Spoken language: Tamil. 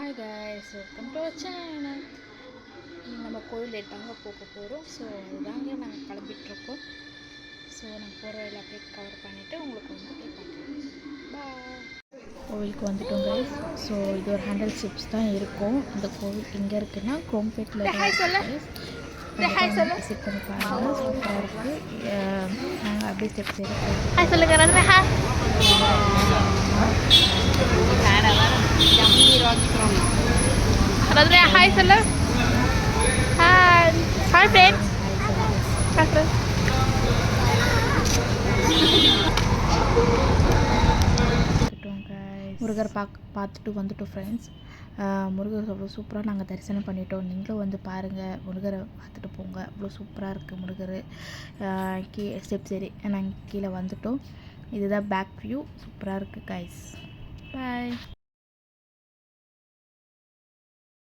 Hi guys, welcome to our channel. நம்ம கோயில் தாங்க போக போகிறோம். ஸோ அதுதாங்க நாங்கள் கிளம்பிட்டுருக்கோம். ஸோ நாங்கள் போகிற வழியில் அப்படியே கவர் பண்ணிவிட்டு உங்களுக்கு வந்து அப்படியே காட்டுறோம். பாய். கோவிலுக்கு வந்துட்டோம் கைஸ். ஸோ இது ஒரு 100 ஸ்டெப்ஸ் தான் இருக்கும். இந்த கோவில் எங்கே இருக்குன்னா குரோம்பேட்டில் விசிட் பண்ணி பாருங்கள். சூப்பராக இருக்குது. நாங்கள் அப்படியே ஸ்டெப்ஸ் ஏறி சொல்லுங்கள். Radria, hi hello. Hi. Hi friends. Hi friends. Murugar பார்த்துட்டு வந்துட்டோம் ஃப்ரெண்ட்ஸ். முருகர் அவ்வளோ சூப்பராக நாங்கள் தரிசனம் பண்ணிட்டோம். நீங்களும் வந்து பாருங்கள், முருகரை பார்த்துட்டு போங்க. அவ்வளோ சூப்பராக இருக்குது முருகர். ஸ்டெப்ஸ் ஏறி நாங்கள் கீழே வந்துட்டோம். இதுதான் பேக் வியூ. சூப்பராக இருக்குது கைஸ். பாய்.